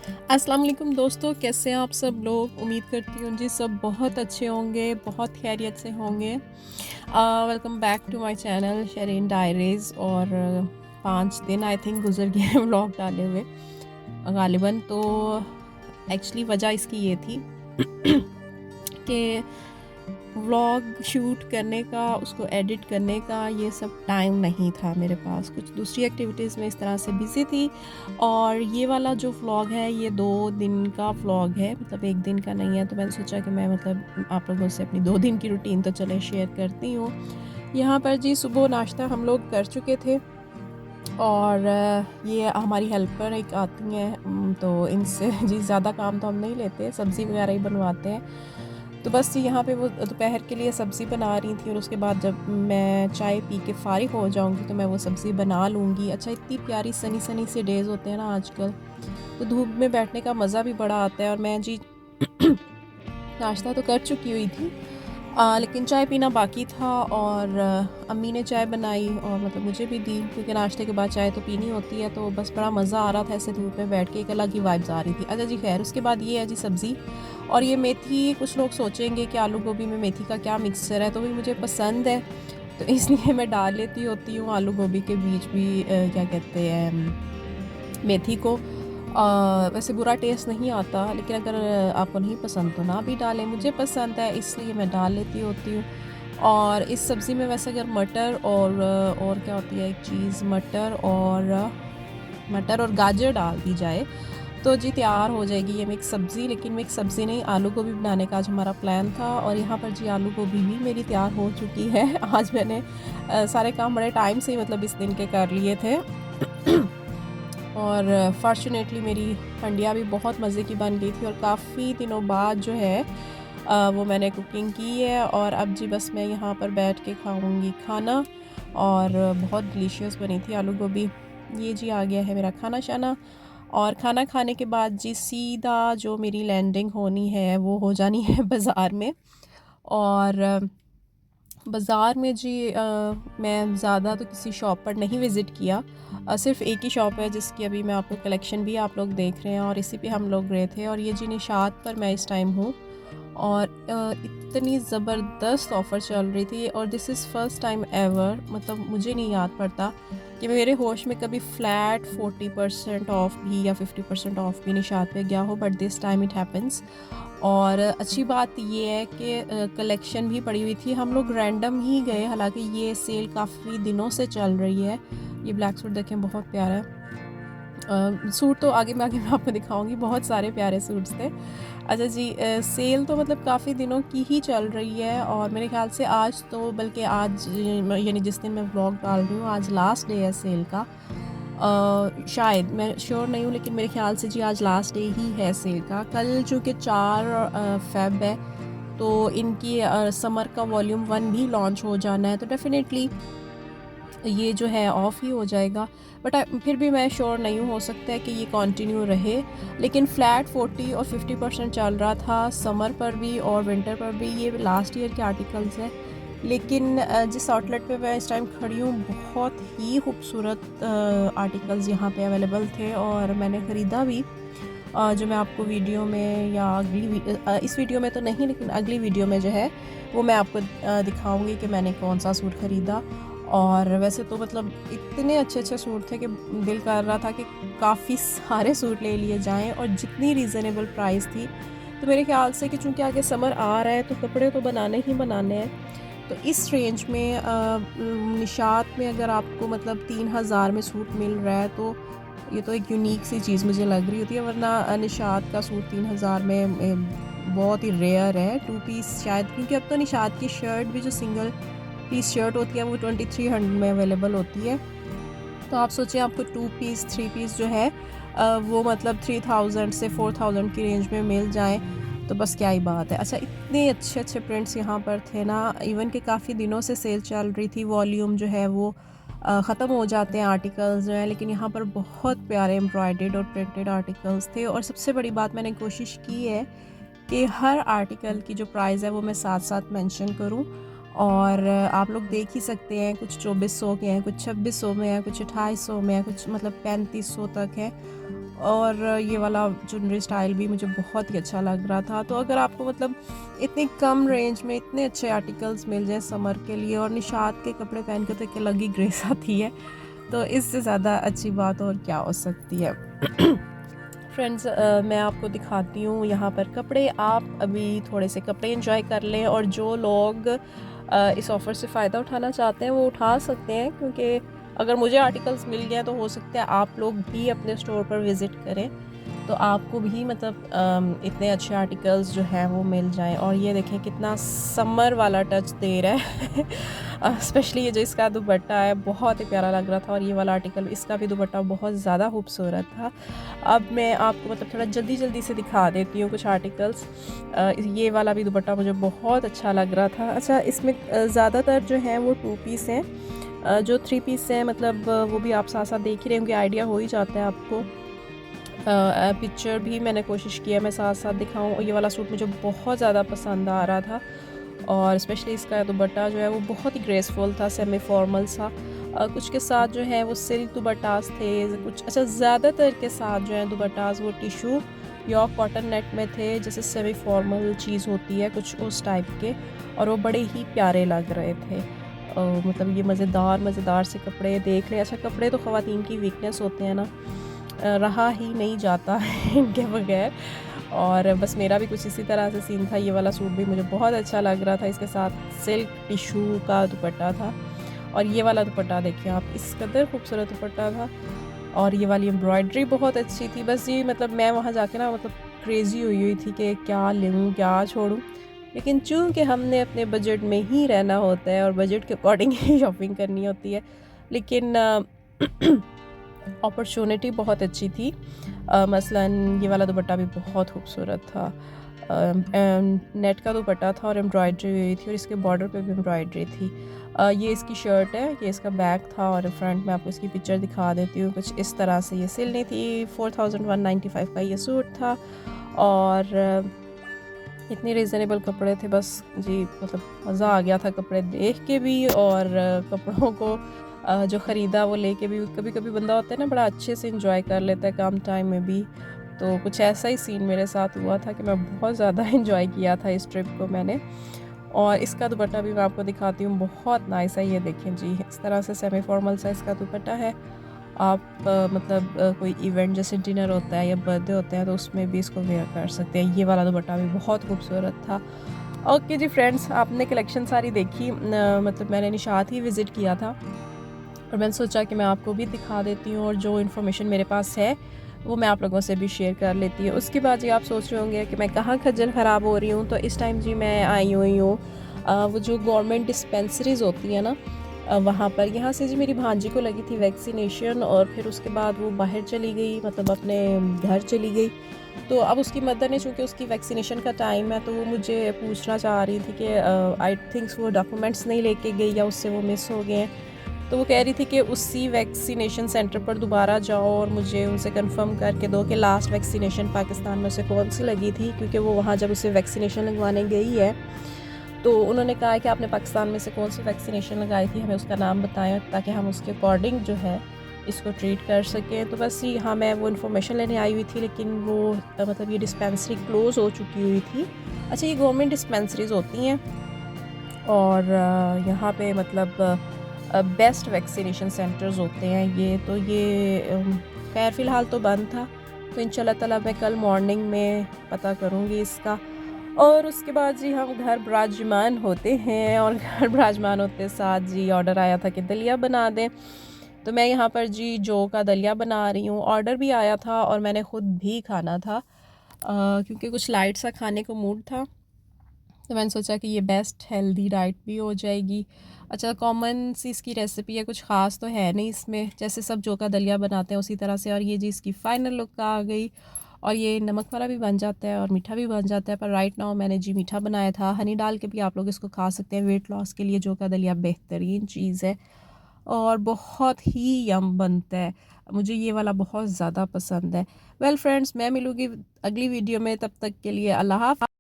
अस्सलाम वालेकुम दोस्तों, कैसे हैं आप सब लोग? उम्मीद करती हूँ जी सब बहुत अच्छे होंगे, बहुत खैरियत से होंगे। Welcome back to my channel Shireen diaries. और 5 दिन आई थिंक गुज़र गए हैं व्लॉग डाले हुए ग़ालिबन। तो एक्चुअली वजह इसकी ये थी कि व्लॉग शूट करने का, उसको एडिट करने का ये सब टाइम नहीं था मेरे पास। कुछ दूसरी एक्टिविटीज़ में इस तरह से बिज़ी थी। और ये वाला जो व्लॉग है ये 2 दिन का व्लॉग है, मतलब 1 दिन का नहीं है। तो मैंने सोचा कि मैं मतलब आप लोगों से अपनी 2 दिन की रूटीन तो चलें शेयर करती हूँ। यहाँ पर जी सुबह नाश्ता हम लोग कर चुके थे और ये हमारी हेल्पर एक आती हैं, तो इनसे जी ज़्यादा काम तो हम नहीं लेते, सब्ज़ी वगैरह ही बनवाते हैं। तो बस यहाँ पे वो दोपहर के लिए सब्ज़ी बना रही थी और उसके बाद जब मैं चाय पी के फ़ारिग हो जाऊँगी तो मैं वो सब्ज़ी बना लूँगी। अच्छा, इतनी प्यारी सनी सनी से डेज़ होते हैं ना आजकल, तो धूप में बैठने का मज़ा भी बड़ा आता है। और मैं जी नाश्ता तो कर चुकी हुई थी, लेकिन चाय पीना बाकी था। और अम्मी ने चाय बनाई और मतलब मुझे भी दी, क्योंकि नाश्ते के बाद चाय तो पीनी होती है। तो बस बड़ा मज़ा आ रहा था ऐसे धूप में बैठ के, एक अलग ही वाइब्स आ रही थी। अच्छा जी, खैर उसके बाद ये है जी सब्ज़ी। और ये मेथी, कुछ लोग सोचेंगे कि आलू गोभी में मेथी का क्या मिक्सचर है, तो भी मुझे पसंद है तो इसलिए मैं डाल लेती होती हूँ आलू गोभी के बीच भी क्या कहते हैं, मेथी को। वैसे बुरा टेस्ट नहीं आता, लेकिन अगर आपको नहीं पसंद तो ना भी डालें। मुझे पसंद है इसलिए मैं डाल लेती होती हूँ। और इस सब्ज़ी में वैसे अगर मटर और क्या होती है एक चीज़, मटर और गाजर डाल दी जाए तो जी तैयार हो जाएगी ये मिक्स सब्ज़ी। लेकिन मिक्स सब्ज़ी नहीं, आलू गोभी बनाने का आज हमारा प्लान था। और यहाँ पर जी आलू गोभी भी मेरी तैयार हो चुकी है। आज मैंने सारे काम बड़े टाइम से ही मतलब इस दिन के कर लिए थे। और फ़ॉर्च्यूनेटली मेरी हंडिया भी बहुत मज़े की बन गई थी और काफ़ी दिनों बाद जो है वो मैंने कुकिंग की है। और अब जी बस मैं यहाँ पर बैठ के खाऊंगी खाना। और बहुत डिलीशियस बनी थी आलू गोभी। ये जी आ गया है मेरा खाना शाना। और खाना खाने के बाद जी सीधा जो मेरी लैंडिंग होनी है वो हो जानी है बाज़ार में। और बाज़ार में जी मैं ज़्यादा तो किसी शॉप पर नहीं विज़िट किया। सिर्फ़ एक ही शॉप है जिसकी अभी मैं आपको कलेक्शन भी आप लोग देख रहे हैं, और इसी पे हम लोग गए थे। और ये जी निशात पर मैं इस टाइम हूँ। और इतनी ज़बरदस्त ऑफ़र चल रही थी, और this is first time ever, मतलब मुझे नहीं याद पड़ता कि मेरे होश में कभी फ्लैट 40% ऑफ भी या 50% ऑफ भी निशात पे गया हो, but this time it happens. और अच्छी बात ये है कि कलेक्शन भी पड़ी हुई थी। हम लोग रैंडम ही गए, हालांकि ये सेल काफ़ी दिनों से चल रही है। ये ब्लैक सूट देखें, बहुत प्यारा है। सूट तो आगे मैं आपको दिखाऊंगी, बहुत सारे प्यारे सूट्स थे। अच्छा जी, सेल तो मतलब काफ़ी दिनों की ही चल रही है, और मेरे ख्याल से आज तो, बल्कि आज यानी जिस दिन मैं व्लॉग डाल रही हूँ आज लास्ट डे है सेल का। शायद, मैं श्योर नहीं हूँ, लेकिन मेरे ख्याल से जी आज लास्ट डे ही है सेल का। कल चूँकि 4 फ़ेब है, तो इनकी समर का वॉल्यूम 1 भी लॉन्च हो जाना है, तो डेफ़िनेटली ये जो है ऑफ़ ही हो जाएगा। बट फिर भी मैं श्योर नहीं हूँ, हो सकता है कि ये कंटिन्यू रहे। लेकिन फ्लैट 40 और 50% चल रहा था समर पर भी और विंटर पर भी। ये लास्ट ईयर के आर्टिकल्स हैं। लेकिन जिस आउटलेट पे मैं इस टाइम खड़ी हूँ, बहुत ही खूबसूरत आर्टिकल्स यहाँ पे अवेलेबल थे और मैंने ख़रीदा भी। जो मैं आपको वीडियो में या इस वीडियो में तो नहीं, लेकिन अगली वीडियो में जो है वो मैं आपको दिखाऊंगी कि मैंने कौन सा सूट ख़रीदा। और वैसे तो मतलब इतने अच्छे अच्छे सूट थे कि दिल कर रहा था कि काफ़ी सारे सूट ले लिए जाएं, और जितनी रीज़नेबल प्राइस थी। तो मेरे ख्याल से कि चूँकि आगे समर आ रहा है तो कपड़े तो बनाने ही बनाने हैं। तो इस रेंज में निशात में अगर आपको मतलब 3000 में सूट मिल रहा है, तो ये तो एक यूनिक सी चीज़ मुझे लग रही होती है। वरना निशात का सूट 3000 में बहुत ही रेयर है। 2 पीस शायद, क्योंकि अब तो निशात की शर्ट भी जो सिंगल पीस शर्ट होती है वो 2300 में अवेलेबल होती है। तो आप सोचें आपको 2 पीस 3 पीस जो है वो मतलब 3000 से 4000 की रेंज में मिल जाएं, तो बस क्या ही बात है। अच्छा, इतने अच्छे अच्छे प्रिंट्स यहाँ पर थे ना, इवन के काफ़ी दिनों से सेल चल रही थी। वॉल्यूम जो है वो ख़त्म हो जाते हैं आर्टिकल्स जो हैं, लेकिन यहाँ पर बहुत प्यारे एम्ब्रॉयडर्ड और प्रिंटेड आर्टिकल्स थे। और सबसे बड़ी बात, मैंने कोशिश की है कि हर आर्टिकल की जो प्राइस है वो मैं साथ साथ मेंशन करूं। और आप लोग देख ही सकते हैं, कुछ 2400 के हैं, कुछ 2600 में है, कुछ 2800 में है, कुछ मतलब 3500 तक है। और ये वाला चुनरी स्टाइल भी मुझे बहुत ही अच्छा लग रहा था। तो अगर आपको मतलब इतनी कम रेंज में इतने अच्छे आर्टिकल्स मिल जाए समर के लिए और निशात के कपड़े पहन के तो एक अलग ही ग्रेस आती है, तो इससे ज़्यादा अच्छी बात और क्या हो सकती है। फ्रेंड्स, मैं आपको दिखाती हूँ यहाँ पर कपड़े। आप अभी थोड़े से कपड़े एंजॉय कर लें और जो लोग इस ऑफ़र से फ़ायदा उठाना चाहते हैं वो उठा सकते हैं, क्योंकि अगर मुझे आर्टिकल्स मिल गए तो हो सकता है आप लोग भी अपने स्टोर पर विज़िट करें तो आपको भी मतलब इतने अच्छे आर्टिकल्स जो हैं वो मिल जाएं। और ये देखें कितना समर वाला टच दे रहा है। स्पेशली ये जो इसका दुपट्टा है बहुत ही प्यारा लग रहा था, और ये वाला आर्टिकल इसका भी दुपट्टा बहुत ज़्यादा खूबसूरत था। अब मैं आपको मतलब थोड़ा जल्दी जल्दी से दिखा देती हूँ कुछ आर्टिकल्स। ये वाला भी दुपट्टा मुझे बहुत अच्छा लग रहा था। अच्छा, इसमें ज़्यादातर जो हैं वो 2 पीस हैं। जो 3 पीस हैं मतलब वो भी आप साथ साथ देख ही रहे होंगे, आइडिया हो ही जाता है आपको। पिक्चर भी मैंने कोशिश किया मैं साथ साथ दिखाऊं। और ये वाला सूट मुझे बहुत ज़्यादा पसंद आ रहा था, और स्पेशली इसका दुपट्टा जो है वो बहुत ही ग्रेसफुल था, सेमी फॉर्मल सा। कुछ के साथ जो है वो सिल्क दुपट्टास थे कुछ। अच्छा, ज़्यादातर के साथ जो है दुपट्टास वो टिशू या कॉटन नेट में थे, जैसे सेमी फॉर्मल चीज़ होती है कुछ उस टाइप के, और वो बड़े ही प्यारे लग रहे थे। मतलब ये मज़ेदार मज़ेदार से कपड़े देख लें। अच्छा, कपड़े तो ख़वातीन की वीकनेस होते हैं ना, रहा ही नहीं जाता है इनके बगैर। और बस मेरा भी कुछ इसी तरह से सीन था। ये वाला सूट भी मुझे बहुत अच्छा लग रहा था, इसके साथ सिल्क टिशू का दुपट्टा था। और ये वाला दुपट्टा देखिए आप, इस कदर खूबसूरत दुपट्टा था, और ये वाली एम्ब्रॉयडरी बहुत अच्छी थी। बस ये मतलब मैं वहाँ जाके ना मतलब क्रेज़ी हुई हुई थी कि क्या लूँ क्या छोड़ूँ, लेकिन चूँकि हमने अपने बजट में ही रहना होता है और बजट के अकॉर्डिंग ही शॉपिंग करनी होती है, लेकिन अपॉर्चुनिटी बहुत अच्छी थी। मसलन ये वाला दुपट्टा भी बहुत खूबसूरत था। नेट का दुपट्टा था और एम्ब्रॉयडरी हुई थी, और इसके बॉर्डर पे भी एम्ब्रॉयडरी थी। ये इसकी शर्ट है, ये इसका बैक था, और फ्रंट में आपको इसकी पिक्चर दिखा देती हूँ। कुछ इस तरह से ये सिलनी थी। 4195 का ये सूट था, और इतने रिजनेबल कपड़े थे बस जी, मतलब मज़ा आ गया था कपड़े देख के भी, और कपड़ों को जो ख़रीदा वो लेके भी। कभी कभी बंदा होता है ना बड़ा अच्छे से इंजॉय कर लेता है कम टाइम में भी, तो कुछ ऐसा ही सीन मेरे साथ हुआ था कि मैं बहुत ज़्यादा इंजॉय किया था इस ट्रिप को मैंने। और इसका दुपट्टा भी मैं आपको दिखाती हूँ, बहुत नाइस है। ये देखें जी, इस तरह से सेमी फॉर्मल सा इसका दुपट्टा है। आप मतलब कोई इवेंट जैसे डिनर होता है या बर्थडे होता है तो उसमें भी इसको वेयर कर सकते हैं। ये वाला दुपट्टा भी बहुत खूबसूरत था। ओके जी फ्रेंड्स, आपने कलेक्शन सारी देखी। मतलब मैंने निशात ही विज़िट किया था, और मैंने सोचा कि मैं आपको भी दिखा देती हूँ, और जो इन्फॉर्मेशन मेरे पास है वो मैं आप लोगों से भी शेयर कर लेती हूँ। उसके बाद जी आप सोच रहे होंगे कि मैं कहाँ खज्जल ख़राब हो रही हूँ, तो इस टाइम जी मैं आई हुई हूँ वो जो गवर्नमेंट डिस्पेंसरीज़ होती हैं ना, वहाँ पर। यहाँ से जी मेरी भांजी को लगी थी वैक्सीनेशन, और फिर उसके बाद वो बाहर चली गई, मतलब अपने घर चली गई। तो अब उसकी मदर ने, चूँकि उसकी वैक्सीनेशन का टाइम है, तो वो मुझे पूछना चाह रही थी कि आई थिंक्स वो डॉक्यूमेंट्स नहीं लेके गई या उससे वो मिस हो गए हैं। तो वो कह रही थी कि उसी वैक्सीनेशन सेंटर पर दोबारा जाओ और मुझे उनसे कंफर्म करके दो कि लास्ट वैक्सीनेशन पाकिस्तान में उसे कौन सी लगी थी, क्योंकि वो वहाँ जब उसे वैक्सीनेशन लगवाने गई है तो उन्होंने कहा है कि आपने पाकिस्तान में से कौन सी वैक्सीनेशन लगाई थी, हमें उसका नाम बताएं ताकि हम उसके अकॉर्डिंग जो है इसको ट्रीट कर सकें। तो बस यहाँ मैं वो इन्फॉर्मेशन लेने आई हुई थी, लेकिन वो मतलब ये डिस्पेंसरी क्लोज़ हो चुकी हुई थी। अच्छा, ये गवर्नमेंट डिस्पेंसरीज होती हैं, और यहाँ पे मतलब बेस्ट वैक्सीनेशन सेंटर्स होते हैं ये। तो ये खैर फ़िलहाल तो बंद था, तो इंशाल्लाह ताला मैं कल मॉर्निंग में पता करूँगी इसका। और उसके बाद जी हम घर विराजमान होते हैं, और घर विराजमान होते साथ जी ऑर्डर आया था कि दलिया बना दें। तो मैं यहाँ पर जी जौ का दलिया बना रही हूँ। ऑर्डर भी आया था और मैंने ख़ुद भी खाना था, क्योंकि कुछ लाइट सा खाने को मूड था, तो मैंने सोचा कि ये बेस्ट हेल्दी डाइट भी हो जाएगी। अच्छा, कॉमन सी इसकी रेसिपी है, कुछ ख़ास तो है नहीं इसमें, जैसे सब जौ का दलिया बनाते हैं उसी तरह से। और ये जी इसकी फ़ाइनल लुक आ गई, और ये नमक वाला भी बन जाता है और मीठा भी बन जाता है, पर राइट नाउ मैंने जी मीठा बनाया था। हनी डाल के भी आप लोग इसको खा सकते हैं, वेट लॉस के लिए जौ का दलिया बेहतरीन चीज़ है, और बहुत ही यम बनता है। मुझे ये वाला बहुत ज़्यादा पसंद है। वेल फ्रेंड्स, मैं मिलूँगी अगली वीडियो में, तब तक के लिए अल्लाह हाफ़िज़।